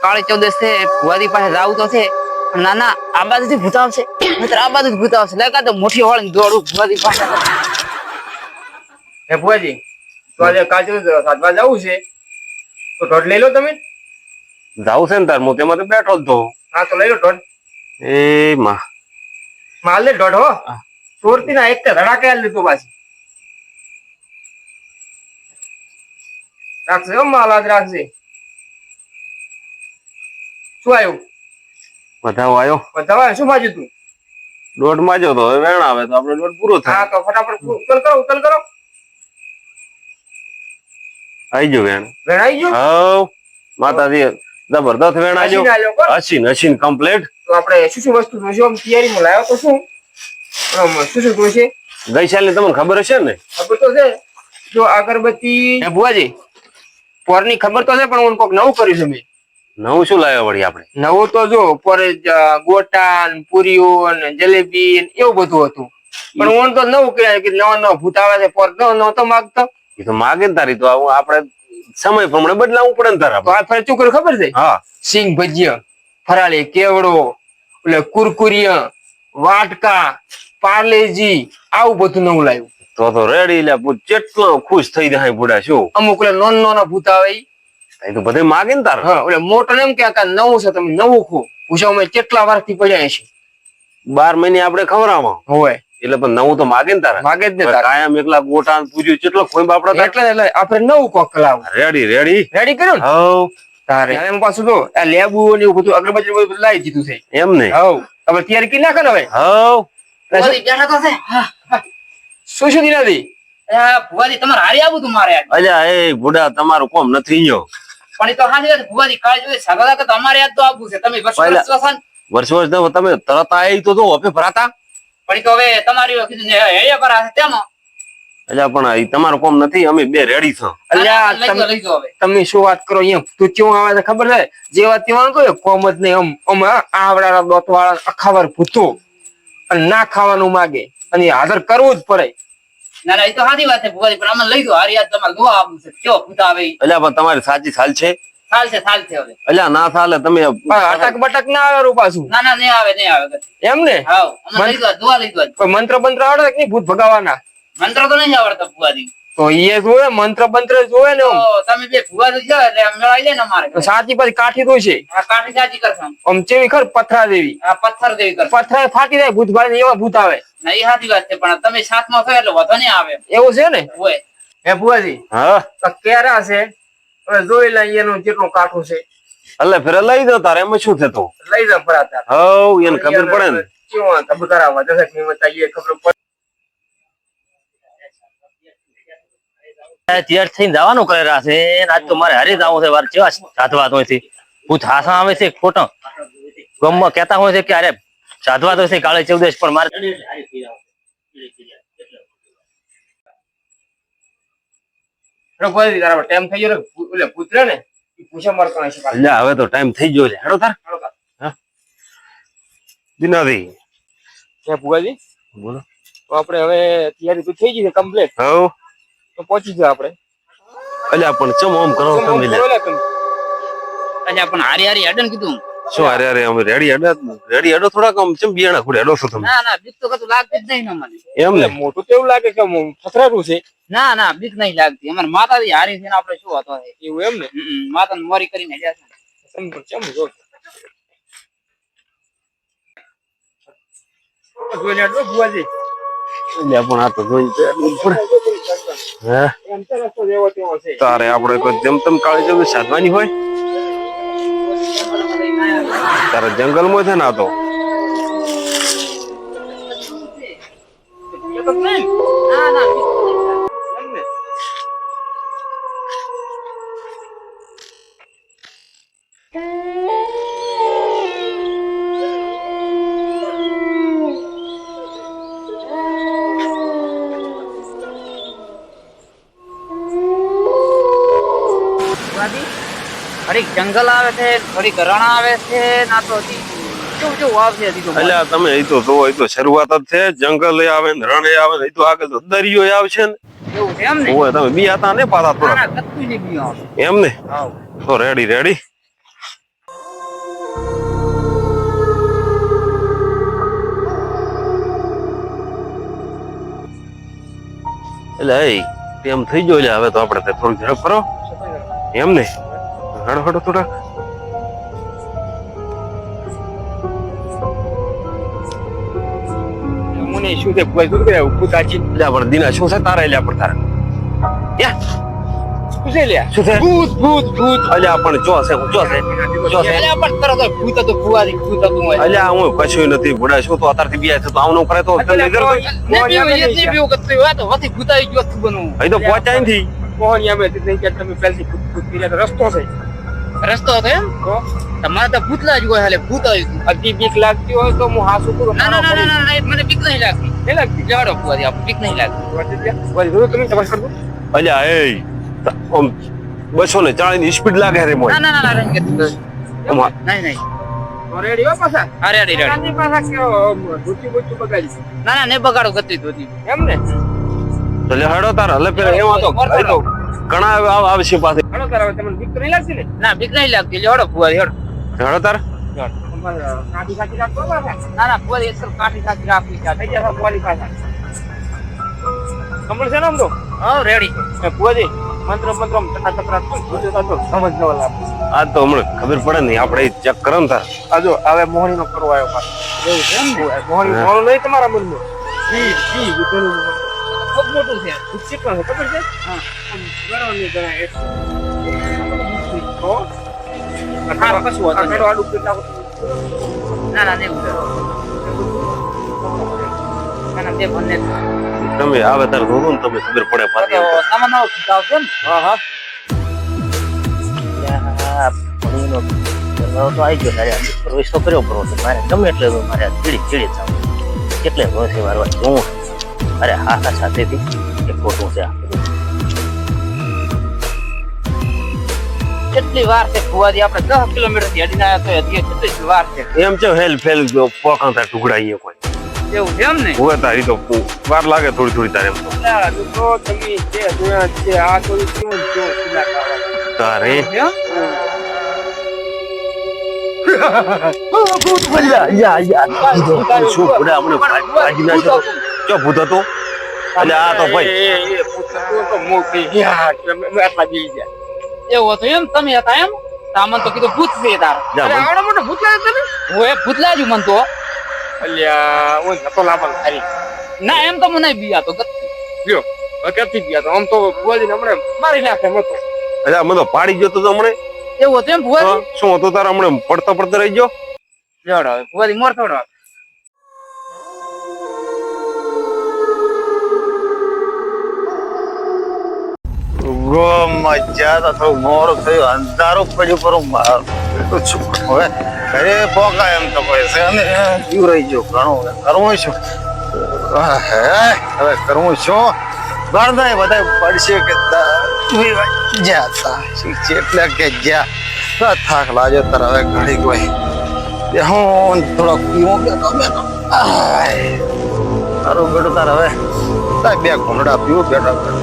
કાળી ચૌદશ છે ભુવાજી પાસે જાવું તો છે ના ના આ બાજુથી ભૂતાવશે મિત્ર આ બાજુ ભૂતાવશે લેકા તો મોટી હોળ દોડું ભુવાજી પાસે હે ભુવાજી તો આજે કાચું સાધવા જવું છે તો દોઢ લઈ લો તમે જાવું છે ને તાર હું તેમાં તો બેઠો જ તો. હા તો લઈ લો દોઢ એ માં માલ લે દોઢ હો ચોરતી ના એક ધડાકે આલ લીધું પાછી રાખશે હો માલ આજ રાખશે શું આવ્યું વધાવો આવ્યો બધા શું બાજુ તું દોઢ માં જો તો હવે વેણ આવે તો આપડે દોઢ પૂરો થાય. હા તો ફટાફટ ઉતલ કરો આવી ગયો વેણ. વેણાઈ ગયો હવ માતાજી જબરદસ્ત વેણ હસીને આવ્યો. આલ્યો કોણ? હસીન કમ્પ્લીટ. તો આપણે શું શું વસ્તુ જોઈશે આમ તૈયારીમાં લાવ્યો તો શું શું શું જોઈશે ગઈ સાલની તમને ખબર હશે ને. ખબર તો છે જો અગરબત્તી હે ભુવાજી પોરની ખબર તો છે પણ હું કોક નવું કર્યું છે મેં નવું શું લાવ્યો વળી આપણે. નવું તો જો પોરે ગોટા ને પૂરીઓ ને જલેબી ને એવું બધું હતું પણ હું તો નવું કર્યા કે નવા નવા ભૂત આવે છે પોર નતો માગતો એ તો માગે ને તારી તો આવું આપણે સમય પ્રમાણે બદલાવું પડે ને તારા. તો આ ફરે શું કર્યું ખબર છે હા સિંગ ભજીયા ફરાળી કેવડો એટલે કુરકુરિયા વાટકા પાર્લેજી આવું બધું નવું લાવ્યું તો રેડી લે પૂછ કેટલો ખુશ થઈ જાય બુડા શું. અમુક એટલે નોન નોના ભૂત આવે ઈ. એ તો બધે માગે ને તારા. હા એટલે મોટો એમ કે આ નવું છે તમે નવું ખો પૂછો અમે કેટલા વર્ષથી પડ્યા છે 12 મહિને આપણે ખવડાવવા હોય એટલે પણ નવું તો માગે ને તારા. માગે જ ને તારા. કાયમ એકલા ગોટા ને પૂર્યું કેટલો ખોઈ બાપડા એટલે આપણે નવું કોક લાવું રેડી રેડી રેડી કર્યું ને હવ તારે એમ પાછું તો આ લેબુ ને એવું બધું અગરબત્તી બધું લાવી દીધું છે એમ ને. હવ હવે તૈયારી કરી નાખે ને હવે હવ બેઠા તો છે શું શું દીનાથી ભુવાજી તમારે હારી આવું તું મારે અલ્યા એ બુડા તમારું કોમ નથી ગયો. પણ એ તો હાજી ભુવાજી કાળ જોઈએ સગા કે તમારે યાદ તો આવવું છે તમે પહેલા- વર્ષ તમે તરત આવી તો જો ઓફે ભરાતા. પણ એ તો હવે તમારી કીધું ને હે પર આ તેમાં અલ્યા પણ ઈ તમારું કોમ નથી અમે બે રેડી છો. અલ્યા લઈ જો હવે તમે શું વાત કરો અહીંયા તું કેવું આવે છે ખબર છે જેવા તેવા કહ્યું કોમ જ નહીં આમ આવડા દોત વાળા અખાવાર ભૂતો અને ના ખાવાનું માગે અને હાજર કરવું જ પડે ના ના એ તો સાચી વાત છે ભુવાજી પણ આમાં લઈ દો હારી યાદ તમારે જોવા આવવું છે કેવો ભૂતા આવે ઈ. અલ્યા પણ તમારી સાચી સાલ છે. ચાલશે હવે અલ્યા ના ચાલે તમે પણ અટક બટક ના આવે રૂ પાછું ના ના નહીં આવે એમ ને હાવ અમે લઈ દો જોવા લઈ દો કોઈ મંત્ર બંત્ર આવડે કે નહીં ભૂત ભગાવાના મંત્ર તો નહીં આવડતા ભુવાજી તો એ જોવે મંત્ર બંત્ર જોવે ને આમ. તો તમે બે ભુવાજી જાઓ એટલે આમ મેળાઈ જાય ને અમારે તો સાચી પછી કાઠી તો છે આ કાઠી સાચી કરશો આમ ચેવી ખર પથરા જેવી આ પથ્થર જેવી કરશો પથરા ફાટી જાય ભૂત ભાઈ એવા ભૂત આવે ના એ સાચી વાત છે પણ તમે સાથમાં છો એટલે વધો નહીં આવે એવું છે ને હોય હે ભુવાજી હા તો કેરા છે હવે જોઈ લઈએ એનું કેટલું કાઠું છે એટલે ફેર લઈ દો તારે એમાં શું થતું. લઈ જાવ ફરાતા હવ એને ખબર પડે ને. કેવું ધબકારાવા જશે કે બતાઈએ ખબર પડે તૈયાર થઈને જવાનું કરેલા છે આજ તો મારે હારી જવું છે વાર કેવા સાધવાત હોય છે ભૂત હાસા આવે છે ખોટો ગમમાં કેતા હોય છે કે અરે સાધવાત હોય છે કાળે 14 પણ મારે ભુવાજી તારા ટાઈમ થઈ ગયો ને ઓલે પુત્ર ને ઈ પૂછા મારતો હશે પાછો. અલ્યા હવે તો ટાઈમ થઈ ગયો છે હેડો તાર. દિનાથી હે ભુવાજી બોલો. તો આપણે હવે તૈયારી તો થઈ ગઈ છે કમ્પ્લીટ હવ તો પહોંચી જાય આપણે અલ્યા પણ ચમ ઓમ કરો તમે લે. અચ્છા પણ હારી હારી હેડન કીધું શું અરે અમે રેડી હેડો થોડાક આમ ચમ બિયાણા ખોડે હેડો છો તમે. ના ના બીક તો કશું લાગતી જ નહીં ને મને એમ ને. મોટું તો એવું લાગે કે પથરારું છે ના ના બીક નહીં લાગતી અમારે માતાજી હારી છે ને આપણે શું હતો એવું એમ ને માતાને મોરી કરીને હેડ્યા છે ચમ જો જોઈ લે ભુવાજી અલ્યા પણ આ તો જોઈને તો હેડવું જ પડે. હે એમ તો રસ્તો જેવો તેવો છે તારે આપણે કોઈ જેમ તેમ કાળી જવું સાધવાની હોય તારે જંગલમાં છે ને આ તો. ના ના એમ ને થોડીક જંગલ આવે છે થોડીક રણ આવે છે ના તો કેવું કેવું આવશે હજી તો અલ્યા તમે એ તો જોવો એ તો શરૂઆત જ છે. જંગલ આવે ને રણ આવે ને એ તો આગળ તો દરિયો આવશે ને. એવું છે એમ ને ઓય તમે બી હતા ને પાછા ના થોડા ના કતું નહીં બીયો એમ ને. તો રેડી એટલે એમ થઈ ગયો એટલે હવે તો આપણે થોડું ઝડપ કરો એમ ને હડો હડો થોડા મને શું છે કોઈ શું કરે ભૂતાજી પણ દીના શું છે તારા એટલે આપણે તારા શું છે લ્યા શું છે ભૂત ભૂત ભૂત અલ્યા પણ ચો છે અલ્યા પણ તરત જ ભૂત હતું ફુવારી ભૂત હતું હોય અલ્યા હું કશું નથી ભૂડા શું તો અત્યારથી બિયા છે તો આવું કરે તો અલ્યા, નજર તો અહીં તો પહોંચાય નથી મોહન યામે નહીં કે તમે પહેલથી ભૂત ભૂત કર્યા તો રસ્તો છે રસ્તો હતો એમ તમારે તો ભૂતલા જ હોય હાલે ભૂત આવ્યું અતિ બીક લાગતી હોય તો હું હાસુ કરું ના ના ના ના ના મને બીક નહીં લાગતી નહીં લાગતી જાડો ફુવારી આપ બીક નહીં લાગતી વળી જોયું તમે તપાસ કરજો અલ્યા આમ 240 ની સ્પીડ લાગે રે મોય ના ના ના નહીં આમાં નહીં રેડી હો પાછા અરે અરે અરે આની પાછા કે ભૂતી ભૂતી બગાડી ના ના ને બગાડો ગતી ધોતી એમ ને એટલે હડો તાર હલે પેલા એમાં તો અહીં તો ઘણા આવશે પાસે હળો કરાવે તમને બીક તો નહીં લાગતી ને ના બીક નહીં લાગતી લેવડો ફુવારી હેડો હડો તાર કાઢી કાઢી રાખો પાછા ના ના ફુવારી એક કાઠી કાઠી રાખી છે થઈ જશે ફુવારી પાછા કમળ છે ને આમ તો હા રેડી ફુવાજી મંત્ર મંત્ર તકરા ભૂત તો સમજ ન લાગે આ તો હમણાં ખબર પડે ને આપણે ચેક કરો ને તાર આજો હવે મોહણી નો કરવો આવ્યો પાછો એવું છે એમ ને મોહણી મોહણું નહીં તમારા મનમાં ઈ વિધેલું ખૂબ મોટું છે ઉચ્ચી પણ છે ખબર છે હા ગણવાની ગણાય એટલું તો આ કશું આ ઘડો આડું કેટલા ના ના નહીં ઉતરો ના ના બે બંને તમે આવે તાર ધોરો ને તમે ખબર પડે પાછી એમ તો. નવા નવો ગાવ છે ને હા હા પાણીનો તો આવી ગયો તારે પ્રવેશ તો કર્યો પડો છે મારે ગમે એટલે મારે ચીડી થાવ કેટલે વર્ષે મારવા હું અરે હા સાથેથી એ ખોટું છે આ બધું. કેટલી વાર છે ફુવારી આપણે 10 કિલોમીટર થી અડીને આવ્યા તો હજી કેટલી વાર છે એમ છે હેલ ફેલ જો પોકાંતા ટુકડાઈએ કોઈ એવું છે એમ ને હોય તારી તો વાર લાગે થોડી થોડી તારે એમ તો તો તમે જે જોયા છે આ થોડું કેવું જો સીધા ખાવા તારે એમ? શું ભૂડા હમણે ભાજી નાખ્યો તો? ચો ભૂત હતો એટલે આ તો ભાઈ એ પૂછતું તો મોટી યાર તમે આટલા બી ગયા એવું હતું એમ તમે હતા એમ સામાન તો કીધું ભૂત છે તાર જા અરે ભાઈ. આવડો મોટો ભૂત લાગે તમે ઓએ ભૂત લાગ્યું મન તો અલ્યા હું નતો લાવવાનો ખાલી ના એમ તો મને બીયા તો ગત લ્યો વખતથી ગયા તો આમ તો બોલીને હમણાં મારી નાખે મતો એટલે મને તો પાડી ગયો તો હમણે એવું હતું એમ ફુવારી શું હતું તારે હમણે પડતો પડતો રહી ગયો જડો ફુવારી મોર થોડો મજા તો થોડું મોડું થયું અંધારું પડ્યું પર હું બહાર બેઠો છું હવે ઘરે પોકાય એમ તો કોઈ છે ને જીવ રહી ગયો ઘણું કરવું શું હવે કરવું શું ગણતા બધા પડશે કે જ્યાં એટલે કે જ્યાં થાક લાગ્યો તાર હવે ઘડી કોઈ હું થોડોક પીવું બેઠો બેઠો તારું બેઠું તાર હવે બે ઘૂંટડા પીવું બેઠો બેઠો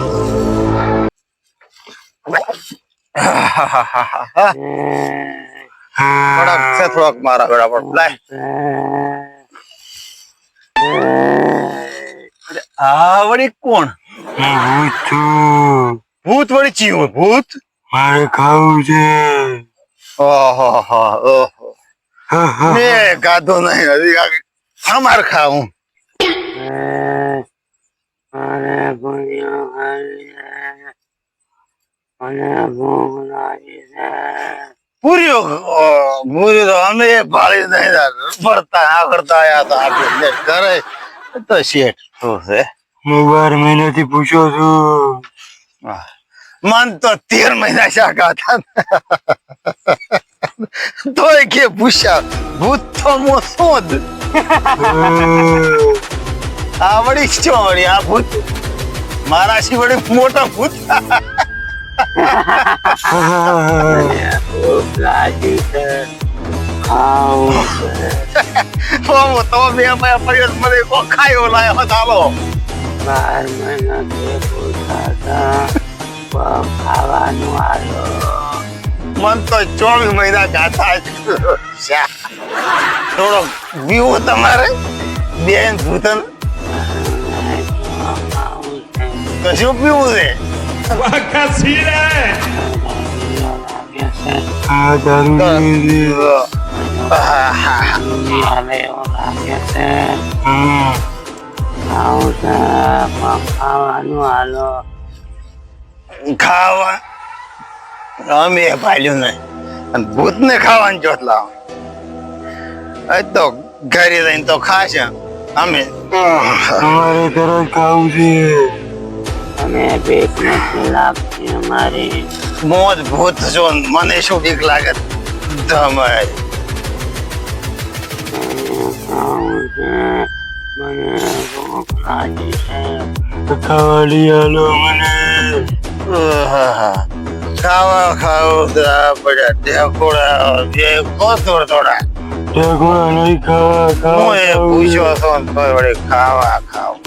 થોડાક છે થોડાક મારા બેડા પર લાય આ વળી કોણ ભૂત વળી ચીવું ભૂત મારે ખાવું છે ઓહો મેં ગાધો નહીં હજી અમાર ખાવું મારે ભૂલ્યો મને ભૂખ લાગી છે પૂર્યો તો અમે ભાળી નહીં ફરતા આગળતા આયા હતા આપણે ઘરે તો શેઠ શું છે હું 12 મહિનાથી પૂછો છું મન તો 13 મહિના શાકા હતા તોય કે પૂછ્યા ભૂત તો મોસો જ આ વળી શું વળી આ ભૂત મારા સી વળી મોટા ભૂત ભૂખ લાગી છે ખાવું તો બે પડ્યો મને કો ખાયો લાયો ચાલો 12 મહિનાથી પૂછા હતા ખાવાનું આવ્યો મન તો 24 મહિના જાતા થોડો વ્યૂ તમારે બેન ભૂતન કશું પીવું છે આ દારૂ પીવી છે. આહ, હવે એવું લાગે છે ખાવું છે પણ ખાવાનું હાલો. ખાવા અમે પાલ્યું નહીં અને ભૂતને ખાવાનું ચોથ લાવો તો ઘરે જઈને તો ખાશે અમે અમારે તરત ખાવું છે. અમે ભીખ નથી લાગતી અમારી. મોજ ભૂત છો ને મને શું બીક લાગે તમે ખાવું છે મને ભૂખ લાગી છે ખાવાની હાલો મને. ખાવા ખાવું તો પડ્યા ઢેકોડા જે કોથોડ થોડા ઢેકોડા નહીં ખાવા હું એ પૂછ્યો તો ને તોય વળી ખાવા ખાવું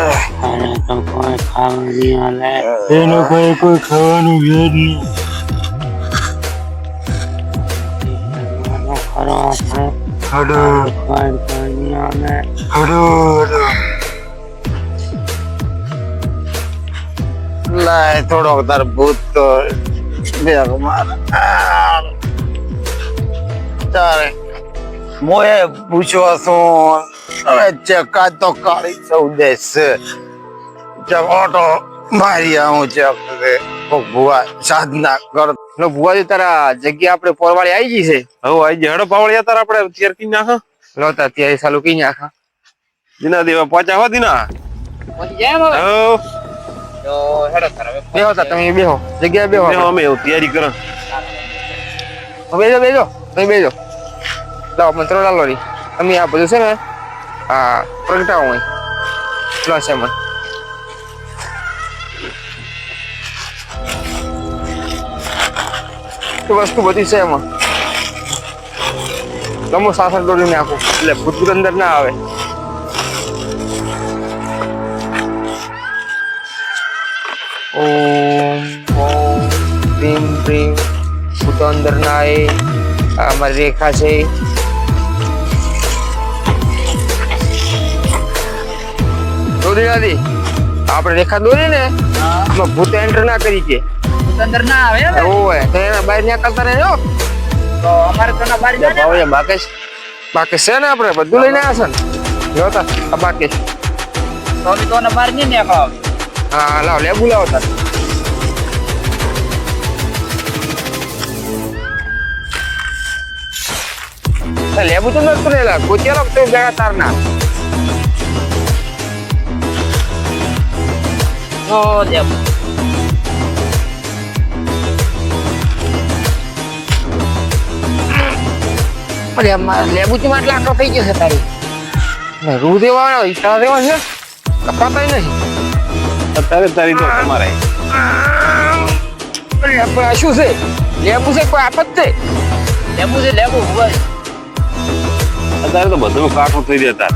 અરે તો કોઈ ખાવાની હાલે એનો કોઈ ખાવાનું છે જ નહીં. ખરો છે હડો કોઈ હાલે હડો હડો. લાય થોડોક તાર ભૂત તો બેગ મારા તારે મોએ પૂછ્યો છું હવે ચેકા તો કાળી ચૌદેશ છે ઓટો મારી આવું ચેક ભુવા સાધના કર લો ભુવાજી તારા જગ્યા આપણે પોરવાળી આવી ગઈ છે. હવે આઈ જાય હડો પાવળિયા તાર આપણે તૈયાર કરી નાખા લો તાર ત્યારે ચાલુ કઈ નાખા. દિના દેવા પહોંચ્યા હો દિના પહોંચી જાય એમ હવે? હો તો હેડો તાર હવે બેહો તાર તમે બેહો જગ્યા બેહો બેહો, અમે એવું તૈયારી કરો બેજો બેજો તમે બેજો. લાવો મંત્રો લાલો રી તમે આ બધું છે ને આ પ્રગટાવો અહીં લો છે મન વસ્તુ બધી છે એમાં લમો સાસર દોડી નાખું એટલે ભૂત અંદર ના આવે. ઓમ ઓમ પ્રીમ પ્રીમ ભૂતો અંદર ના આવે. આ અમારી રેખા છે. દોરી નથી આપણે રેખા દોરી ને એમાં ભૂત એન્ટર ના કરી કે ભૂત અંદર ના આવે હવે? ઓય તો એના બહાર નીકળતા રહેજો. તો અમારે તો ના બારી જાય ને? ભાવે બાકેશ બાકેશ છે ને આપણે બધું લઈને આવ્યા છે ને જોતા આ બાકેશ. તો બી તો ના બારી નહીં નીકળો હવે. હા લાવ લેબુ લાવો તાર. લેબુ તો નતું રહેલા ગોચેલો તો ગયા તાર ના. તો દેવ અરે લેબુ થી માટલા આટલો થઈ ગયો છે તારી. રૂ દેવા ઈશારા દેવા છે કપાતા નથી. અત્યારે તારી તો તમારે અરે પણ આ શું છે લેબુ છે કોઈ આપત છે. લેવું છે લેવું ભાઈ. અત્યારે તો બધું કાઠું થઈ જતા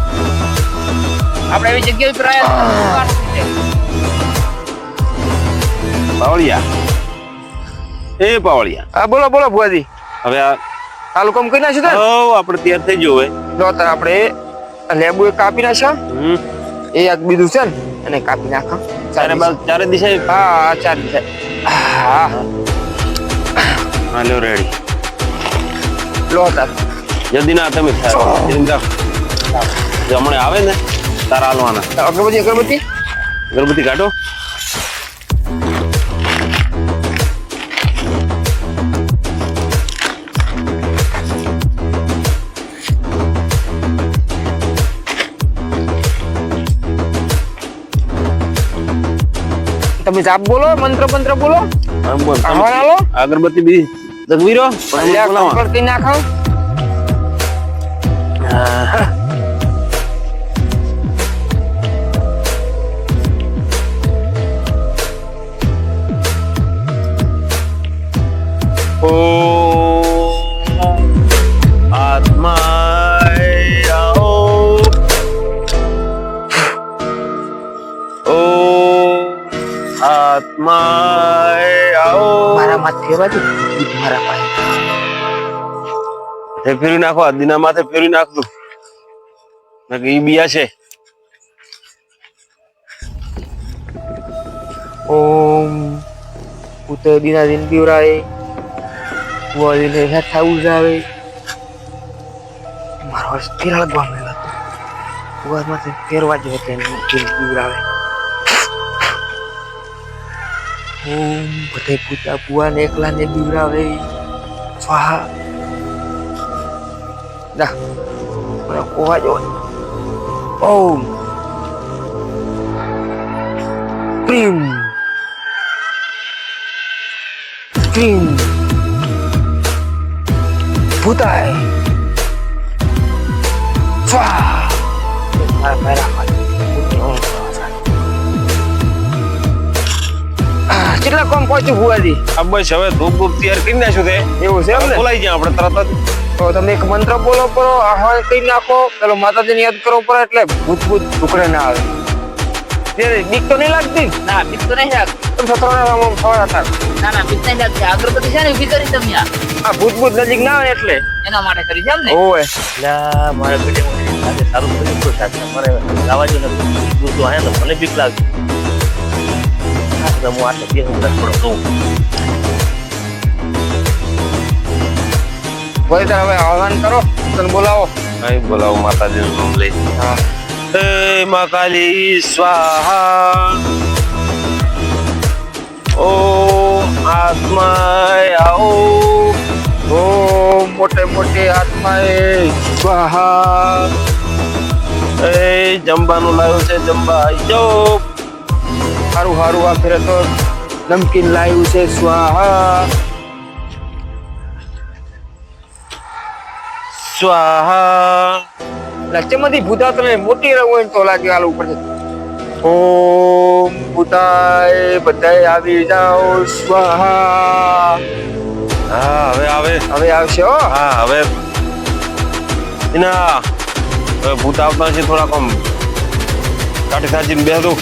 આપણે એવી જગ્યાએ ઉપર આવ્યા પાવળિયા એ પાવળિયા હા બોલો બોલો ભુવાજી હવે આ ચાલુ કામ કરી નાખ્યું ને. આપણે તૈયાર થઈ ગયો હવે જો તાર આપણે લેબુ એક કાપી નાખ્યો એ એક બીજું છે ને એને કાપી નાખો. ચારે દિશા હા ચાર છે. હા હાલો રેડી લો તાર જલ્દી ના તમે હમણાં આવે ને તારા હાલવાના અગરબત્તી અગરબત્તી ગણપતિ કાઢો તમે જાપ બોલો મંત્ર મંત્ર બોલો આહવાન આલો અગરબત્તી બી જગવીરો કમ્પ્લીટ કરી નાખો. મારા માં ફેરવા દે મારા પાસે ફેરવી નાખો દિના માથે ફેરવી નાખતું ઈ બિયા છે ઓમ ઉતે દિના દિન બીવરાય બોલીને હેઠા ઉજાવે મારો સ્થિર લાગવા મળ્યો ઉવામાંથી ફેરવા જ હતો એને બીવરાવે ઓમ બધે પૂતા પુઆને એકલાને બીવરાવે સ્વાહા dah mana kuat je om prim prim putai wah merah કેટલા કોમ પહોંચ્યું ભુવાજી આ બસ હવે ધૂપ ધૂપ તૈયાર કરી નાખ્યું છે એવું છે એમ ને બોલાઈ જાય આપણે તરત જ તો તમે એક મંત્ર બોલો કરો આહવાન કરી નાખો પેલો માતાજીને યાદ કરો પડે એટલે ભૂત ભૂત ટુકડે ના આવે ત્યારે બીક તો નહીં લાગતી ના બીક તો નહીં લાગતી. તમે સતરાના રામ સવાર હતા ના ના બીક નહીં લાગતી. અગરબત્તી છે ને ઊભી કરી તમે આ ભૂત ભૂત નજીક ના આવે એટલે એના માટે કરી છે એમ ને. ઓય એટલે મારા બેટે સાથે સારું કર્યું તો સાથે મારે લાવવા જો ને તો આયા તો મને બીક લાગે હું આટલે બે હું થોડો જોઉં ભાઈ તાર હવે આહવાન કરો તને બોલાવો કઈ બોલાવો માતાજીનું નામ લઈ હા હે મા કાલી સ્વાહા ઓમ આત્માય આઓ ઓમ મોટે મોટે આત્માએ સ્વાહા એ જમવાનું લાવ્યું છે જમવા આઈ જાઓ હારું હારું આ ફેરે તો નમકીન લાવ્યું છે સ્વાહા સ્વાહા લચ્છમથી ભૂતા તમે મોટી રહો તો લાગે આલું ઉપર ઓમ ભૂતાય બધાય આવી જાઓ સ્વાહા હા હવે આવે હવે આવશે હો હા હવે એના હવે ભૂત આવતા છે થોડાક આમ કાઢી સાજીને બેસો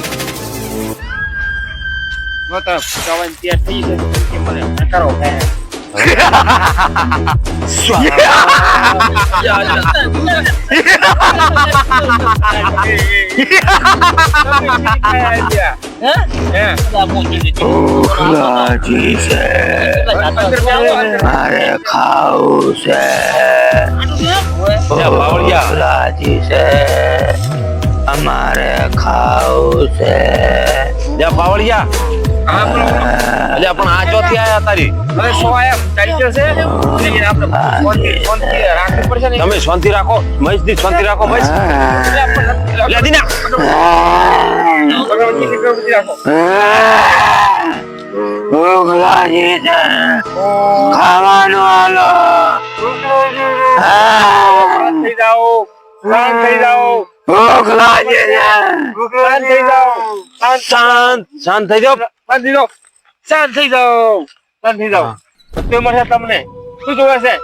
નોતા ભૂતાવાની તૈયાર થઈ છે કે મને કરો મારે ખાવું છે લાજી છે અમારે ખાવું છે જા પાવળિયા અલ્યા પણ આ ચોથી આયા તારી હવે સોયા ચાલી જશે લેકિન આપણે ફોનથી રાખવું પડશે ને તમે શાંતિ રાખો મહેશજી શાંતિ રાખો મહેશ લે દીના ભગવાનજી ની પ્રભુજી રાખો ભૂખ લાગી છે ખાવાનું હાલો શાંત થઈ જાઓ શાંત થઈ જાઓ ભૂખ લાગી છે શાંત થઈ જાઓ શાંત શાંત થઈ જાઓ શાંત થઈ જાઓ શાંત થઈ જાઓ શાંત થઈ જાઓ તે મળે તમને શું જોવે છે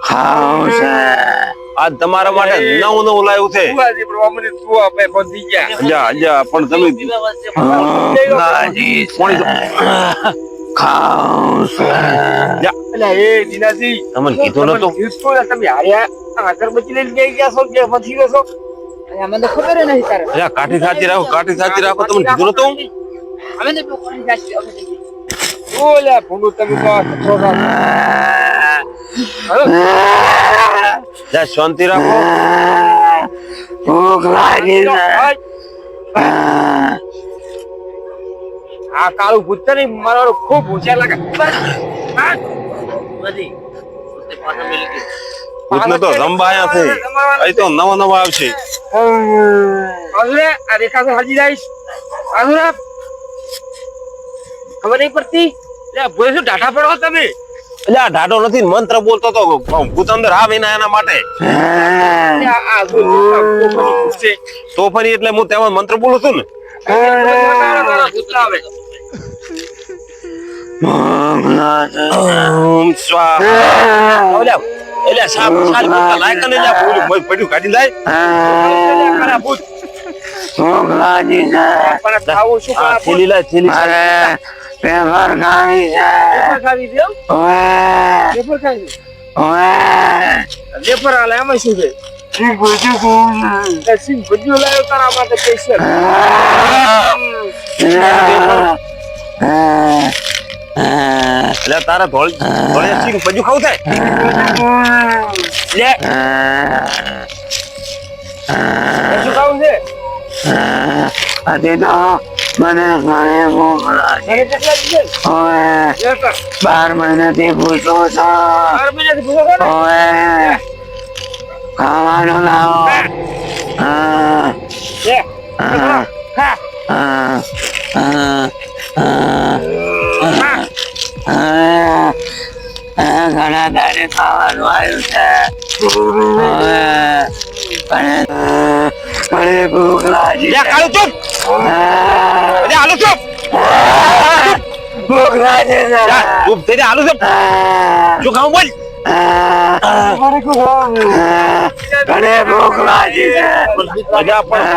ખાવું છે આજ તમારા માટે નવું નવું લાવ્યું છે ભુવાજી પ્રભુજી તું આપે બંધી ગયા અલ્યા અલ્યા પણ તમે ભૂખ લાગી છે ખાવું છે અલ્યા એ દીનાજી તમને કીધું નતું તમે હાર્યા અગરબત્તી લઈને ગઈ ગયા છો કે પછી ગયો છો અમને તો ખબર ય નથી તારે. અલ્યા કાઠી સાચી રાખો તમને કીધું નતું અમે તો ટોકરી જાસ્તી અમે તો. ઓલા ભૂલું તમે તો આ છોકરા હાલો જા શાંતિ રાખો ભૂખ લાગી છે આ કાળું ભૂત છે ને મારો ખૂબ હોશિયાર લાગે બધી તે પાછા મેલી ગઈ. ભૂતને તો રંબાયા છે અહીં તો નવા નવા આવશે અરે આ રેખા તો હાજી જઈશ અરે ખબર નહીં પડતી લે ભૂલ શું ઢાઢા પડો તમે અલ્યા ઢાઢો નથી મંત્ર બોલતો તો ભૂત અંદર આવે ના એના માટે આ ભૂત છે તો ફરી એટલે હું તેમાં મંત્ર બોલું છું ને ભૂત આવે ઓમ સ્વાહા ઓલ્યા એલા સાપ સાલ ભૂત લાય કને જા બોલું મય પડ્યું કાઢી લાય ખરા ભૂત ભૂખ લાગી છે પણ ખાવું શું આ ખરા ભૂત થેલી લાય થેલી મારે પેપર ખાવી છે પેપર ખાવી દે ઓએ પેપર ખાવી ઓએ પેપર આલે એમાં શું છે સિંહ ભજ્યું લાવ્યો તારા માટે સ્પેશિયલ એટલે તારે ધોળિયા સિંગ પજુ ખાવું થાય લે શું ખાવું છે આજે તો મને ઘરે ભૂખ લાગી. મને કેટલા દીધે ઓય, લે કર 12 મહિનાથી પૂછો છો. 12 મહિનાથી પૂછો છો ને ઓય, ખાવાનું લાવો. હા, લે હા, ખા હા, હા, હા, હા. ઘણા દાડે ખાવાનું આવ્યું છે. ઓય, મને ભૂખ લાગી લે છે. કાળું ચૂપ અરે આલુ ચૂપ ભૂખ લાગી છે. ચૂપ થઈ જા આલુ ચૂપ શું ખાવું બોલ મને ભૂખ લાગી છે. મજા પણ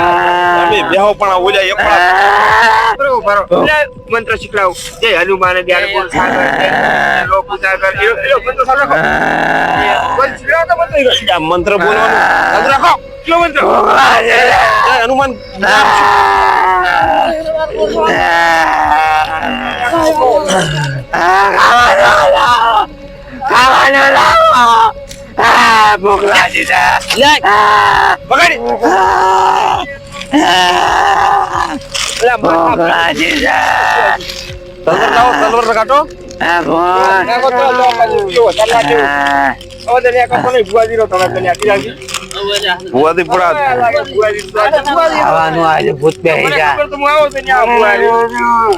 અમે બેહો પણ ઓલા એક પણ બરોબર લે મંત્ર શીખડાવ જય હનુમાન જ્ઞાન બોલ સાગર જય લોક ઉજાગર એલો મંત્ર સાલો બોલ શીખડાવ તો મંત્ર આ મંત્ર બોલવાનું યાદ રાખો કયો મંત્ર ભૂખ લાગી છે. જય હનુમાન ખાવાનું લાવો. ભૂખ લાગી છે. પકડી એલા ભૂખ લાગી છે. તલવાર લાવો તલવાર કાઢો નાખો તો લો પાછું કયો તલ્લા જેવું હવે ને કાકો ને ભુવાજી રો તમે કન્યા કિરાજી ભુવાથી પૂરા ભુવાજી ખાવાનું આજે ભૂત બેહી જા. ખબર તો હું આવો તો ન્યા ભુવાજી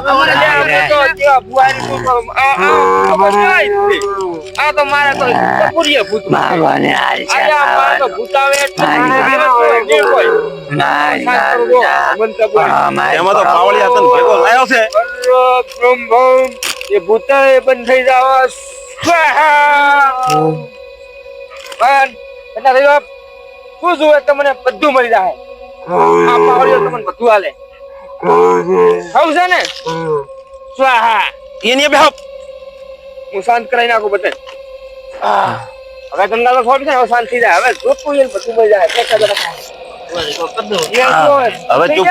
અમારે ન્યા તો કેવા ભુવાજી તો આ તો મારા તો કપૂરીએ ભૂત બાબાને આજ છે આયા મારા તો ભૂત આવે એટલે મારે ને કોઈ મંત્ર બોલ એમાં તો પાવળિયા તને ભેગો લાયો છે બ્રહ્મ એ ભૂતાએ બંધ થઈ જાવ સ્વાહા પણ એટલે રહ્યો શું જોવે તમને બધું મળી જાય આ પાવડીઓ તમને બધું હાલે ખાવું છે ને સ્વાહા એની બેહો હું શાંત કરાવી નાખું બધે હવે ધંધા તો થોડી છે હવે શાંત થઈ જાય હવે જોતું એને બધું મળી જાય પૈસા જરા હવે ચૂપ.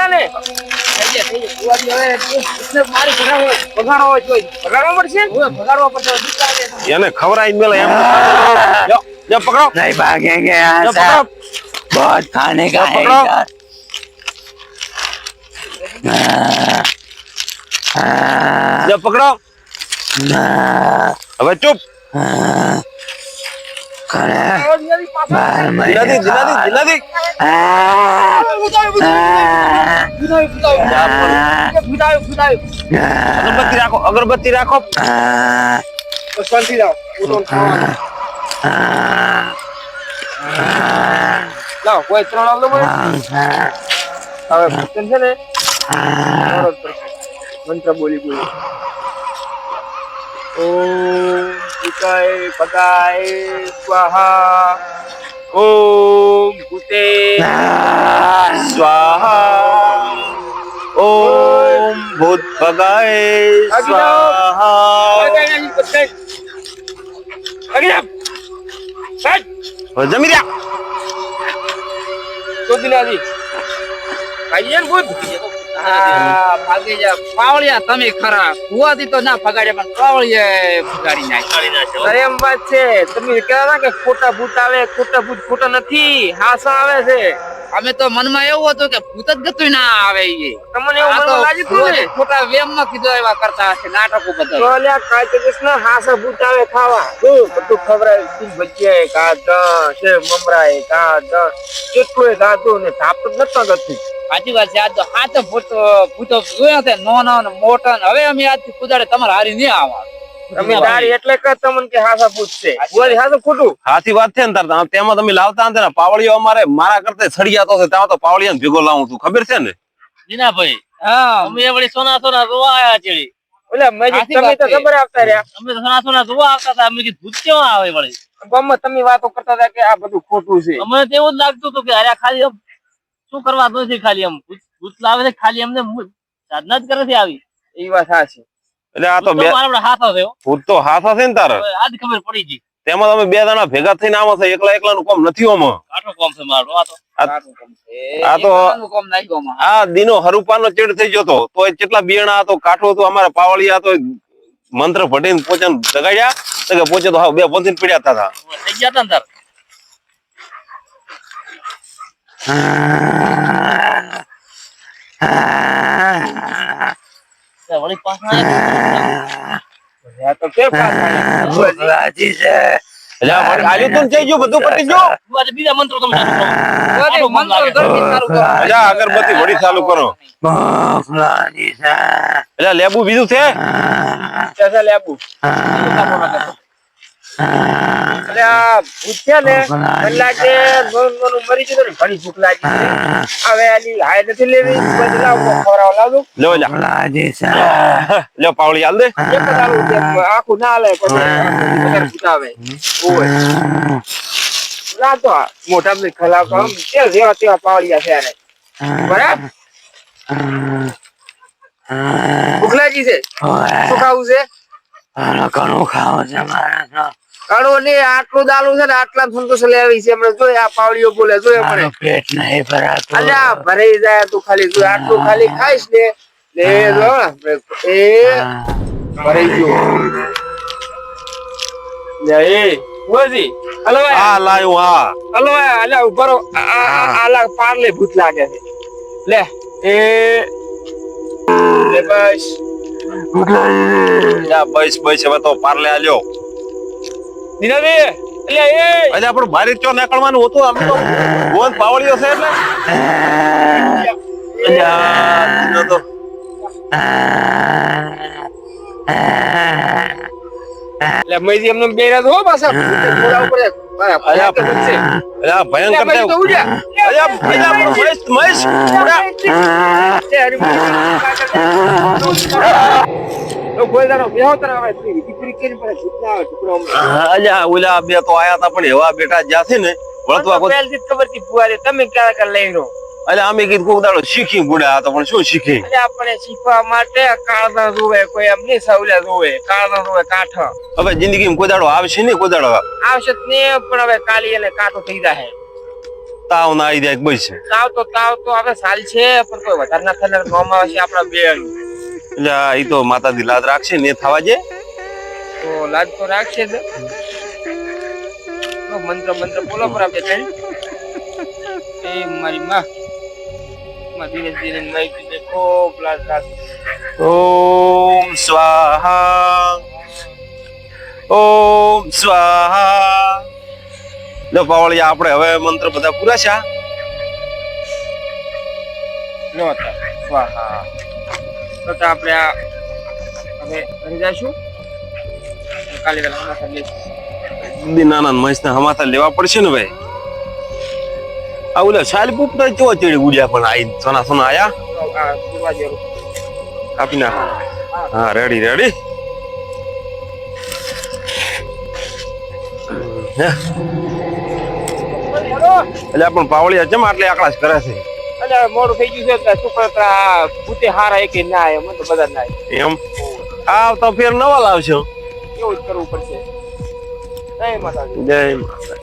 એને ખવરાઈને મેલે એમ લ્યો લ્યો પકડો नहीं भागेंगे यहाँ લ્યો से. પકડો बहुत खाने का है पकड़ो। इधर. લ્યો પકડો હવે ચૂપ खड़े 12 महीने જીલાદી का- જીલાદી અગરબત્તી રાખો અગરબત્તી રાખો શાંતિ જાઓ લાવ કોઈ ત્રણ આલો મને હવે ભક્તન છે ને મંત્ર બોલી બોલી ઓમ ભૂતાય પદાય સ્વાહા ઓમ ભૂતે સ્વાહા ઓમ ભૂત ભગાય સ્વાહા હવે જમી રહ્યા ભાગી જા પાવળિયા તમે ખરા કુવાથી તો ના ફગાડે પણ પાવળિયે ફગાડી નાખી અરે એમ વાત છે તમે કહેતા કે ખોટા ભૂત આવે ખોટા ભૂત ખોટા નથી હાસા આવે છે અમે તો મનમાં એવું હતું કે ભૂત જ ગતું ના આવે ઈ તમને એવું મનમાં લાગ્યું હતું ને ખોટા વેમ માં કીધું એવા કરતા હશે નાટકો બધા તો અલ્યા કાંઈ તો કૃષ્ણ હાસા ભૂત આવે ખાવા બધું ખવડાવે તીન ભજીયા કાં છે મમરાએ કાં કેટલું ગાતું ને થાપ તો નતો ગતું સાચી વાત છે આજ તો હાથ ભૂતો જોયા છે નાના ને મોટા ને હવે અમે આજથી કુદાડે તમારે હારી નહીં આવવાનું તમે તારી એટલે કે તમને કે હાસા ભૂત છે બોલી હાસું ખોટું સાચી વાત છે ને તાર તેમાં તમે લાવતા હતા ને પાવળીઓ અમારે મારા કરતા સળિયાતો છે ત્યાં તો પાવળિયા ભેગો લાવું તું ખબર છે ને જીનાભાઈ હા અમે વળી સોના સોના રોવા આયા ચેડી ઓલા મેજી સાચી તમે વાત તો છે. ખબર આપતા રહ્યા અમે તો સોના સોના રોવા આવતા હતા અમે કીધું ભૂત કેવા આવે વળી ગમે તમે વાતો કરતા હતા કે આ બધું ખોટું છે અમને તો એવું જ લાગતું હતું કે અરે આ ખાલી આમ શું કરવા નથી ખાલી આમ ભૂત લાવે છે ખાલી અમને સાધના જ કરે છે આવી એ વાત સાચી એટલે આ તો બે મારા હાથ થયો ભૂત તો હાથા છે ને તારે આજ ખબર પડી ગઈ તેમાં તમે બે જણા ભેગા થઈને આમાં છે, એકલા એકલાનું કામ નથી આમાં. કાઠો કોમ છે મારો આ તો આ તો કોમ નાખ્યો માં આ દીનો હરુપાનો ચેડ થઈ ગયો તો એ કેટલા બિયાણા હતો, કાઠો હતો, અમારા પાવળિયા તો મંત્ર ભટીને પોચાને જગાડ્યા તો કે પોચે તો હાવ બે પંથીને પડ્યા હતા. થઈ ગયા તા ને તાર વળી પાછા આ તો કે પાછા ભૂખ લાગી છે. એટલે આ વળી આલ્યું તું ને થઈ ગયું, બધું પતી ગયું. આજે બીજા મંત્રો તમે ચાલુ કરો. અરે મંત્ર ધરતી સારું કરો એટલે આ અગરબત્તી વળી ચાલુ કરો. ભૂખ લાગી છે. એટલે લેબુ બીજું છે? ચાચા લે આપું એટલે આ ભૂત છે ને મને લાગે નોનું મરી ગયું ને ઘણી ભૂખ લાગી છે. હવે આની હાય નથી લેવી પછી લાવો ખવડાવો લાવું લ્યો લ્યો. ભૂખ લાગી છે. લ્યો પાવળી હાલ દે. એક જ આલું છે, આખું ના લે પછી વધારે ભૂત આવે ઓય લાતો મોટા મે ખલાવ કામ તેલ જેવા તેવા પાવડિયા છે આને બરાબર ભૂખ લાગી છે શું ખાવું છે ઘણું ખાવું છે મારે તો. કાળો ને આટલું દાલું છે ને આટલા સંતોષ લેવી છે હમણાં જોઈએ આ પાવડીઓ બોલે જોઈએ મને મારું પેટ નહીં ભરાતું. અલ્યા ભરાઈ જાય તું ખાલી જોઈએ આટલું ખાલી ખાઈશ ને લે જો એ ભરાઈ ગયો લે એ ઓજી હલો આ લાયો આ. હલો અલ્યા ઉભરો આ લાગ પારલે ભૂત લાગે છે લે એ લે બસ લ્યા બસ બસ હવે તો પાર્લે આલ્યો. દિનાબી અલ્યા એ એટલે આપણું બારી ચો નીકળવાનું હતું, અમે તો ગોંદ પાવળીઓ છે એટલે. અલ્યા દીનો તો લે મઈજી એમને બેરા હો પાછા પૂરા ઉપર અલ્યા અલ્યા ભયંકર છે. અલ્યા અલ્યા આપણું મહેશ મહેશ ઉડા. અલ્યા ઓલા બે તો આયા હતા પણ એવા બેટા જ્યાં છે ને વળતવા કોઈ. ખબર થી ફુવારે તમે ક્યાં લઈ લો અલ્યા અમે કીધું કોક દાડો શીખી બુડા હતા પણ શું શીખી. આપણે શીખવા માટે કાળના જોવે કોઈ એમની સવલ્યા જોવે કાળના જોવે કાઠ હવે જિંદગીમાં કોઈ દાડો આવશે ને, કોઈ દાડો આવશે જ ને પણ હવે કાલી એને કાંટો થઈ જાય તાવ ના આવી જાય બસ. તાવ તો હવે સાલ છે પણ કોઈ વધારે ના થનાર નોમ આવશે આપણા બે એટલે ઈ તો માતાજી લાદ રાખશે ને થવા જે તો લાજ તો રાખશે જ મંત્ર બોલો પર આપણે કઈ એ મારી માં ધીરે ધીરે નઈ દેખો પ્લાસ રાખ ઓમ સ્વાહા ઓમ સ્વાહા. લો પાવળિયા આપણે હવે મંત્ર બધા પૂરા છે. લો તા સ્વાહા તો આપણે આ હવે ઘરે જઈશું કાલે વેલા હમાસા લઈશું નાના મહેશ ને હમાથા લેવા પડશે ને ભાઈ. આ ઓલા શાલ પોપટા ચો ચડી ઉડ્યા પણ આઈ સોના સોના આયા આ સુરવા જેવું કાપી નાખ. હા રેડી રેડી. એટલે પણ પાવળિયા ચમ આટલે આકડા જ કરે છે અલ્યા મોડું થઈ ગયું છે શું કરતા ભૂતે હારા એક ના આવે મને તો બધા ના આવે એમ. આ તો ફેર નવા લાવશો. એવું જ કરવું પડશે જય માતાજી જય માતા.